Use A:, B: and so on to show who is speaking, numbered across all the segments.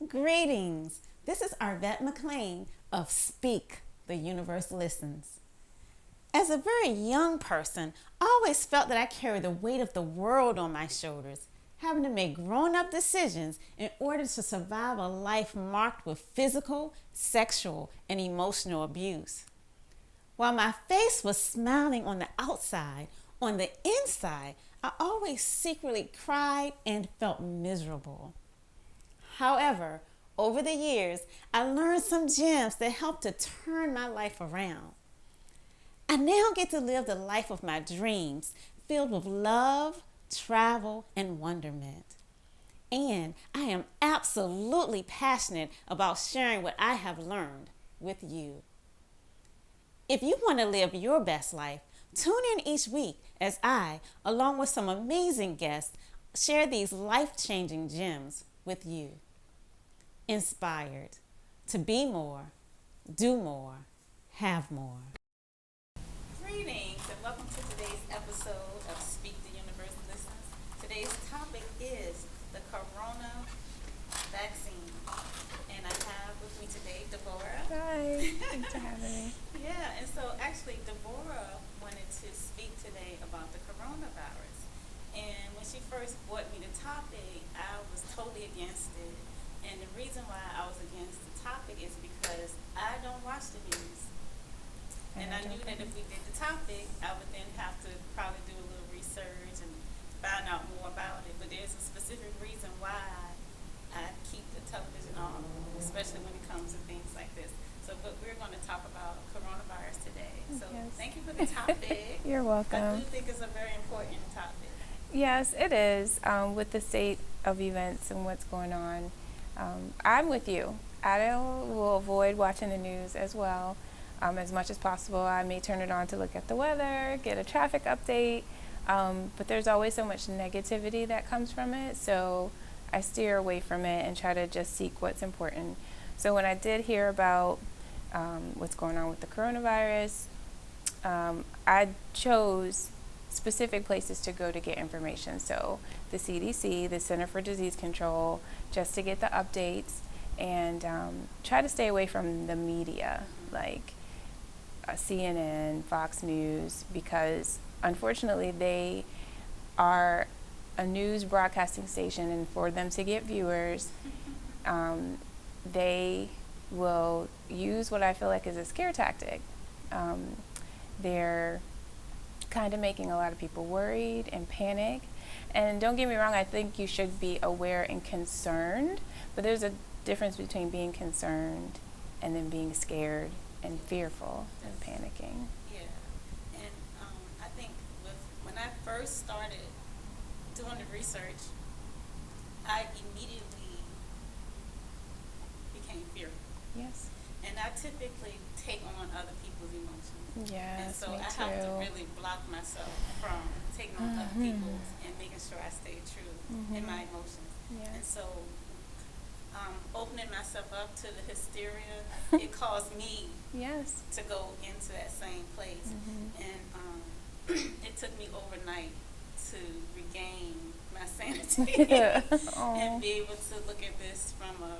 A: Greetings. This is Arvat McLean of Speak, the Universe Listens. As a very young person, I always felt that I carried the weight of the world on my shoulders, having to make grown-up decisions in order to survive a life marked with physical, sexual, and emotional abuse. While my face was smiling on the outside, on the inside, I always secretly cried and felt miserable. However, over the years, I learned some gems that helped to turn my life around. I now get to live the life of my dreams, filled with love, travel, and wonderment. And I am absolutely passionate about sharing what I have learned with you. If you want to live your best life, tune in each week as I, along with some amazing guests, share these life-changing gems with you. Inspired to be more, do more, have more. Greetings and welcome to today's episode of Speak the Universe Listens. Today's topic is the corona vaccine. And I have with me today DeBorah.
B: Hi, thanks for having me.
A: Yeah, and so actually DeBorah wanted to speak today about the coronavirus. And when she first brought me the topic, I was totally against it. And the reason why I was against the topic is because I don't watch the news. And I knew that if we did the topic, I would then have to probably do a little research and find out more about it. But there's a specific reason why I keep the television on, especially when it comes to things like this. So, but we're going to talk about coronavirus today. So
B: Yes.
A: Thank you for the topic.
B: You're welcome.
A: I do think it's a very important topic.
B: Yes, it is. With the state of events and what's going on, I'm with you. Will avoid watching the news as well. As much as possible, I may turn it on to look at the weather, get a traffic update, but there's always so much negativity that comes from it, so I steer away from it and try to just seek what's important. So when I did hear about what's going on with the coronavirus, I chose specific places to go to get information. So the CDC, the Center for Disease Control, just to get the updates, and try to stay away from the media, like CNN, Fox News, because unfortunately they are a news broadcasting station, and for them to get viewers, they will use what I feel like is a scare tactic. They're kind of making a lot of people worried and panic. And don't get me wrong, I think you should be aware and concerned, but there's a difference between being concerned and then being scared and fearful and panicking.
A: Yeah, and I think when I first started doing the research, I immediately became fearful.
B: Yes.
A: And I typically take on other people's emotions.
B: Yes,
A: and so
B: me
A: I
B: too.
A: have to really block myself from taking on other people's and making sure I stay true in my emotions.
B: Yes.
A: And so opening myself up to the hysteria, it caused me
B: Yes.
A: to go into that same place. And it took me overnight to regain my sanity and be able to look at this from a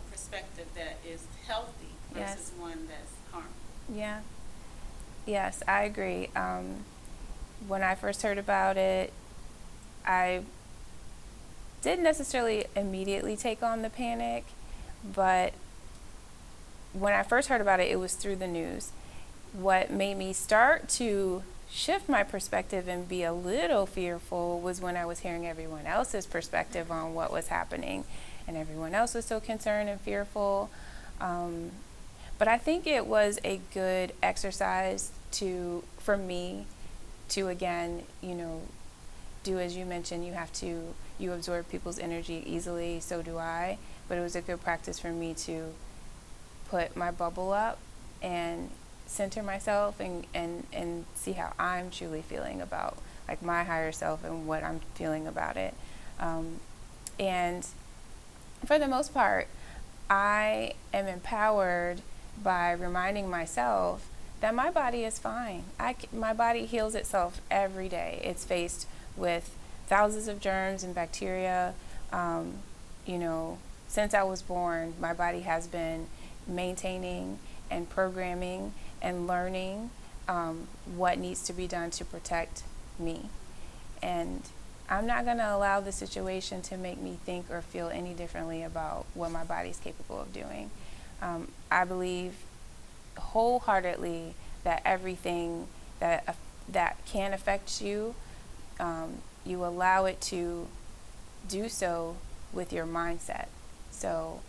A: perspective that is healthy versus one that's harmful.
B: Yeah. Yes, I agree. When I first heard about it, I didn't necessarily immediately take on the panic, but when I first heard about it, it was through the news. What made me start to shift my perspective and be a little fearful was when I was hearing everyone else's perspective on what was happening, and everyone else was so concerned and fearful. But I think it was a good exercise for me to, again, do as you mentioned. You absorb people's energy easily, so do I, but it was a good practice for me to put my bubble up and center myself and see how I'm truly feeling about like my higher self and what I'm feeling about it. And for the most part, I am empowered by reminding myself that my body is fine. My body heals itself every day. It's faced with thousands of germs and bacteria, since I was born, my body has been maintaining and programming and learning what needs to be done to protect me. And I'm not going to allow the situation to make me think or feel any differently about what my body's capable of doing. I believe wholeheartedly that everything that can affect you, you allow it to do so with your mindset. So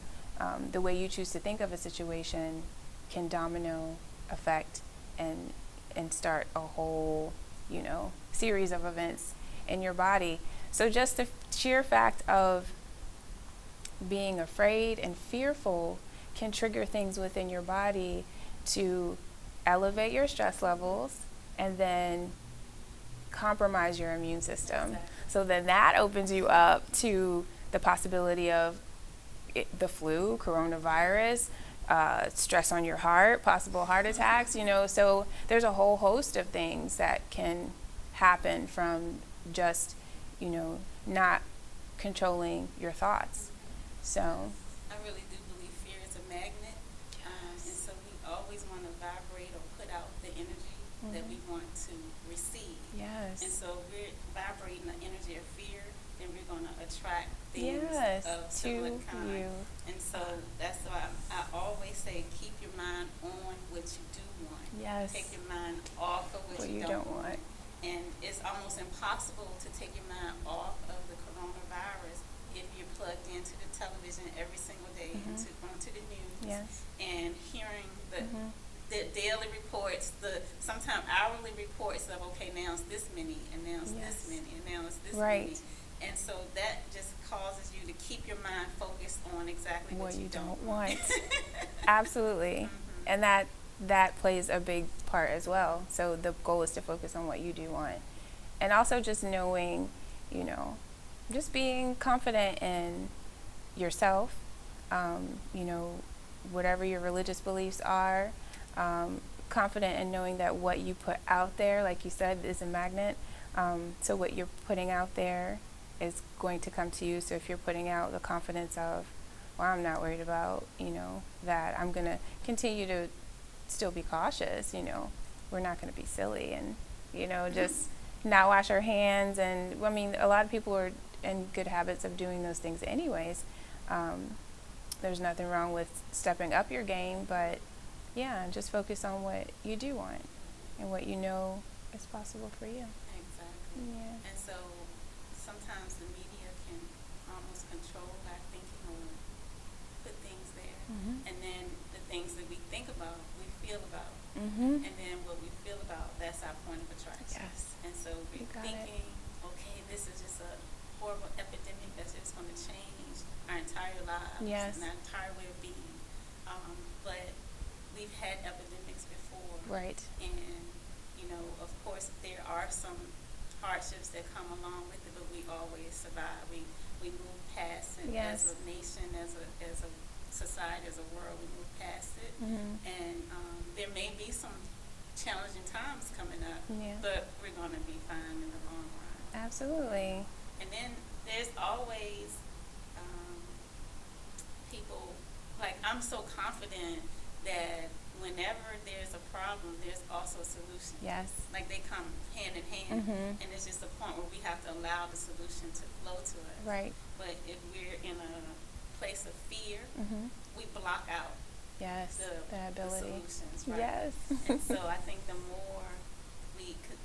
B: the way you choose to think of a situation can domino effect and start a whole, series of events in your body. So just the sheer fact of being afraid and fearful can trigger things within your body to elevate your stress levels and then compromise your immune system. Exactly. So then that opens you up to the possibility of the flu, coronavirus, stress on your heart, possible heart attacks, so there's a whole host of things that can happen from just, not controlling your thoughts. So
A: I really do believe fear is a magnet. And so we always want to vibrate or put out the energy that we want to receive.
B: Yes.
A: And so if we're vibrating the energy of fear, then we're going to attract things of similar kind. And so that's why I always say keep your mind on what you do want.
B: Yes.
A: Take your mind off of what you don't want. And it's almost impossible to take your mind off of the coronavirus if you're plugged into the television every single day, onto the news, and hearing the daily reports, the sometimes hourly reports of, okay, now it's this many, and now it's this many, and now it's this many. And so that just causes you to keep your mind focused on exactly what you don't want.
B: Absolutely. And that plays a big part as well. So the goal is to focus on what you do want. And also just knowing, just being confident in yourself, whatever your religious beliefs are, confident in knowing that what you put out there, like you said, is a magnet. So what you're putting out there is going to come to you. So if you're putting out the confidence of, well, I'm not worried about, that I'm going to continue to still be cautious, we're not going to be silly and, just not wash our hands. And I mean, a lot of people are in good habits of doing those things anyways. There's nothing wrong with stepping up your game, but just focus on what you do want and what you know is possible for you.
A: Exactly.
B: Yeah.
A: And so sometimes the media can almost control our thinking or put things there. And then the things that we think about, we feel about. And then what we feel about, that's our point of attraction.
B: Yes.
A: And so we're thinking, okay, this is just a horrible epidemic that's just going to change our entire lives and our entire way of being. But we've had epidemics before.
B: Right.
A: And, of course, there are some hardships that come along with it, but we always survive. We move past it as a nation, as a society, as a world. We move past it. And there may be some challenging times coming up, but we're going to be fine in the long run.
B: Absolutely.
A: And then there's always people, like I'm so confident that whenever there's a problem, there's also a solution.
B: Yes.
A: Like they come hand in hand, and it's just a point where we have to allow the solution to flow to us.
B: Right.
A: But if we're in a place of fear, we block out the ability. The solutions. Right?
B: Yes.
A: And so I think the more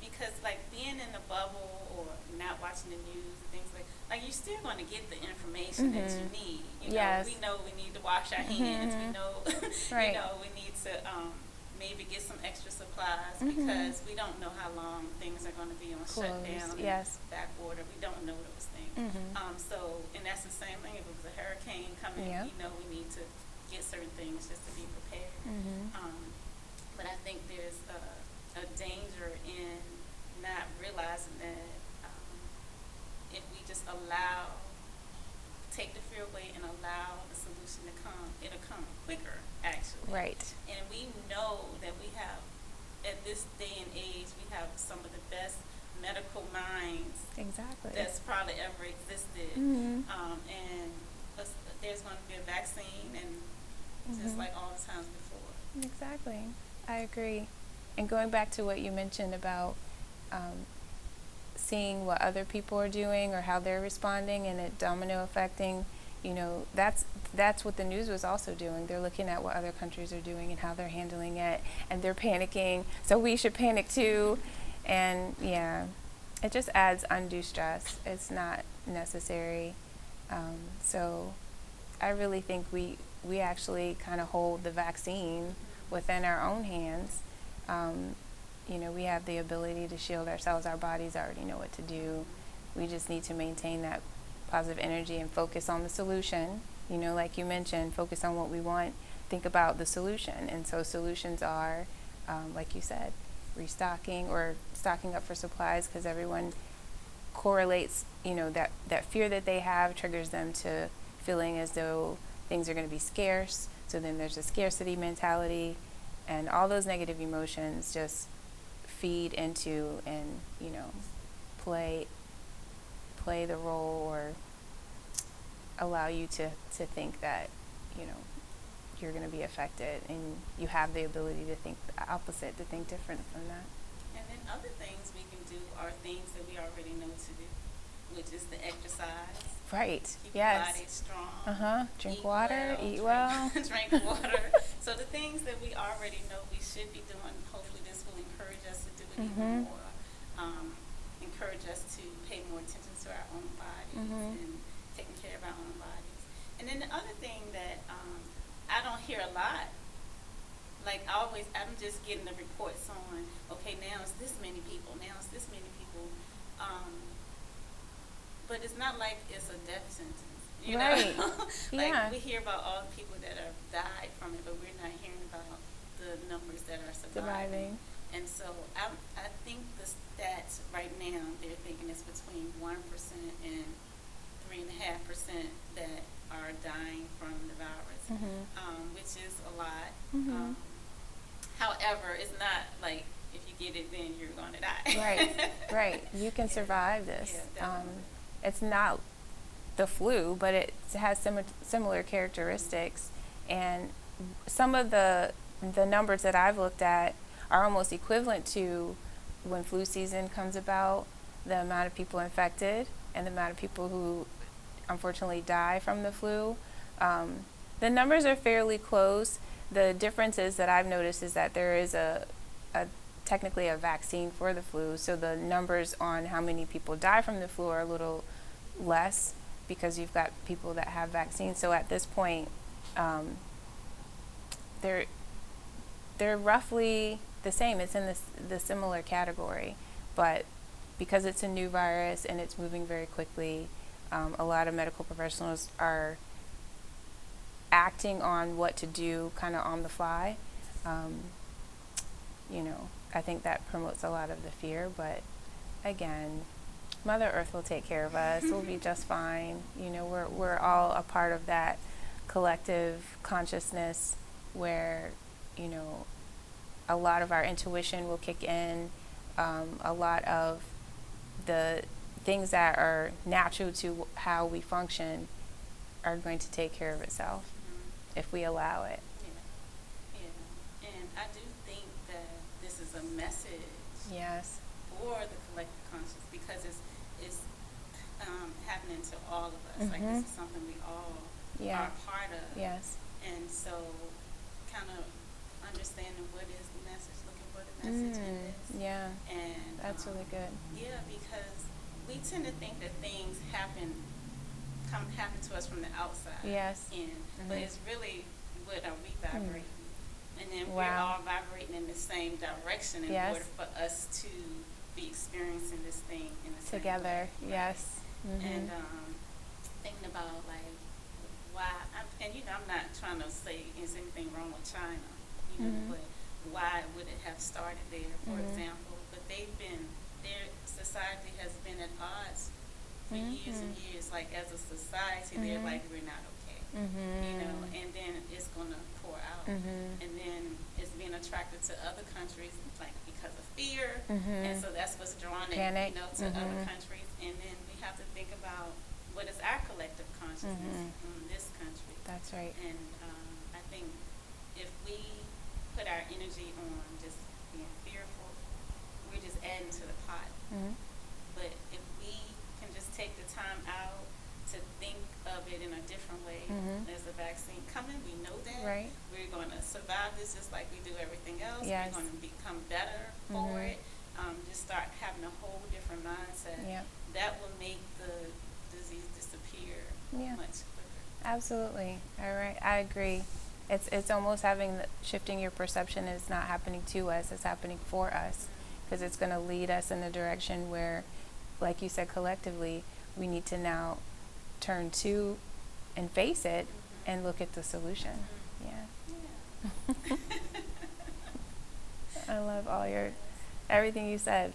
A: because like being in the bubble or not watching the news and things like you're still going to get the information that you need. We know we need to wash our hands. We know, we need to maybe get some extra supplies because we don't know how long things are going to be on shutdown and back order. We don't know those things. So, and that's the same thing if it was a hurricane coming. We need to get certain things just to be prepared. But I think there's a danger in not realizing that if we just take the fear away and allow the solution to come, it'll come quicker, actually.
B: Right.
A: And we know that we have, at this day and age, we have some of the best medical minds
B: exactly
A: that's probably ever existed. And there's going to be a vaccine, and just like all the times before.
B: Exactly. I agree. And going back to what you mentioned about seeing what other people are doing or how they're responding and it domino affecting, that's what the news was also doing. They're looking at what other countries are doing and how they're handling it, and they're panicking, so we should panic too. And yeah, it just adds undue stress. It's not necessary. So I really think we actually kind of hold the vaccine within our own hands. We have the ability to shield ourselves. Our bodies already know what to do. We just need to maintain that positive energy and focus on the solution. Like you mentioned, focus on what we want, think about the solution. And so solutions are, like you said, restocking or stocking up for supplies, because everyone correlates, that fear that they have triggers them to feeling as though things are going to be scarce. So then there's a scarcity mentality, and all those negative emotions just feed into and play the role, or allow you to think that you're going to be affected, and you have the ability to think the opposite, to think different from that.
A: And then other things we can do are things that we already know to do, which is the exercise.
B: Right.
A: Keep
B: Yes.
A: your body strong.
B: Drink water, eat well.
A: Drink water. So the things that we already know we should be doing, hopefully this will encourage us to do it even more. Encourage us to pay more attention to our own bodies and taking care of our own bodies. And then the other thing that I don't hear a lot, like I'm just getting the reports on, okay, now it's this many people, but it's not like it's a death sentence,
B: Right.
A: Like
B: Yeah.
A: we hear about all the people that have died from it, but we're not hearing about the numbers that are surviving. And so I think the stats right now, they're thinking it's between 1% and 3.5% that are dying from the virus, which is a lot. However, it's not like if you get it, then you're going to die.
B: Right. You can survive this.
A: Yeah,
B: It's not the flu, but it has similar characteristics. And some of the numbers that I've looked at are almost equivalent to when flu season comes about, the amount of people infected and the amount of people who unfortunately die from the flu. The numbers are fairly close. The differences that I've noticed is that there is technically a vaccine for the flu, so the numbers on how many people die from the flu are a little less because you've got people that have vaccines. So at this point, they're roughly the same. It's in the similar category, but because it's a new virus and it's moving very quickly, a lot of medical professionals are acting on what to do kind of on the fly. I think that promotes a lot of the fear, but again, Mother Earth will take care of us. We'll be just fine. We're all a part of that collective consciousness where, a lot of our intuition will kick in. A lot of the things that are natural to how we function are going to take care of itself if we allow it.
A: Yeah. And I do think that this is a message
B: Yes.
A: for the collective conscious, because it's happening to all of us. Like this is something we all are a part of.
B: Yes.
A: And so kind of understanding what is the message, looking for the message in this.
B: Yeah.
A: And
B: That's really good.
A: Yeah, because we tend to think that things happen to us from the outside
B: Yes.
A: in, but it's really what are we vibrating, and then
B: Wow.
A: we're all vibrating in the same direction in
B: Yes.
A: order for us to be experiencing this thing in the same
B: Together.
A: way.
B: Yes.
A: And thinking about like why, I'm not trying to say is anything wrong with China, but why would it have started there, for example? But their society has been at odds for years and years. Like as a society, they're like, we're not okay, and then it's gonna pour out, and then it's being attracted to other countries, like because of fear, and so that's what's drawing it,
B: Panic.
A: to other countries. And then we have to think about what is our collective consciousness in this country.
B: That's right.
A: And I think if we put our energy on just being fearful, we're just adding to the pot. But if we can just take the time out to think of it in a different way, there's a vaccine coming, we know that.
B: Right.
A: We're going to survive this just like we do everything else.
B: Yes.
A: We're going to become better for it. Just start having a whole different mindset.
B: Yep.
A: That will make the disease disappear much quicker.
B: Absolutely. All right. I agree. It's almost shifting your perception is not happening to us, it's happening for us, because it's going to lead us in a direction where, like you said, collectively, we need to now turn to and face it and look at the solution. Yeah. I love everything you said.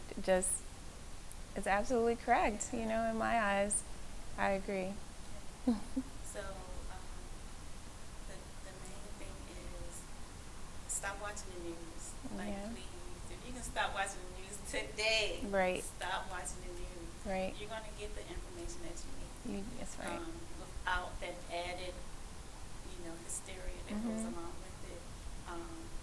B: It's absolutely correct, in my eyes. I agree.
A: So the main thing is stop watching the news. Please, if you can stop watching the news today,
B: right.
A: Stop watching the news.
B: Right.
A: You're going to get the information that you need.
B: That's right.
A: Without that added, hysteria that goes along with it.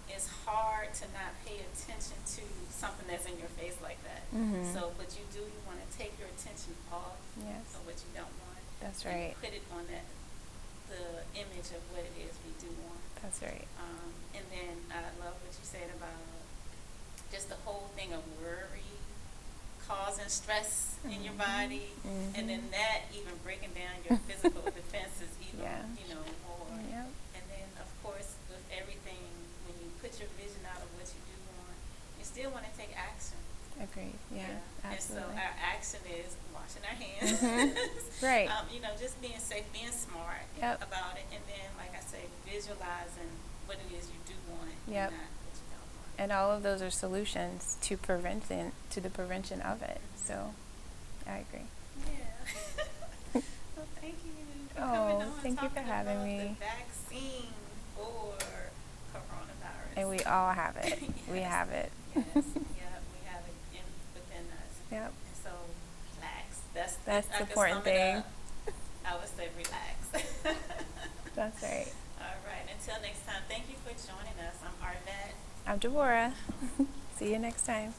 A: It's hard to not pay attention to something that's in your face like that. So what you do, you want to take your attention off of what you don't want.
B: That's right.
A: And put it on the image of what it is we do want.
B: That's right.
A: And then I love what you said about just the whole thing of worry causing stress in your body, and then that even breaking down your physical defenses even more.
B: Yep.
A: And then of course with everything, when you put your vision out of what you do want, you still want to take action.
B: Agreed. Yeah. Absolutely.
A: And so our action is washing our hands.
B: Right.
A: Just being safe, being smart about it, and then like I say, visualizing what it is you do want and not what you don't want.
B: And all of those are solutions to the prevention of it. So I agree.
A: Yeah. Well, thank you for coming on.
B: Thank you for having me.
A: The vaccine for coronavirus.
B: And we all have it.
A: Yes.
B: We have it.
A: Yes. Yeah, we have it within us.
B: Yep.
A: And so relax.
B: That's
A: I
B: the
A: could
B: important
A: sum it
B: thing.
A: up. I would say relax.
B: That's right.
A: All right. Until next time, thank you for joining us. I'm Arvat.
B: I'm DeBorah. See you next time.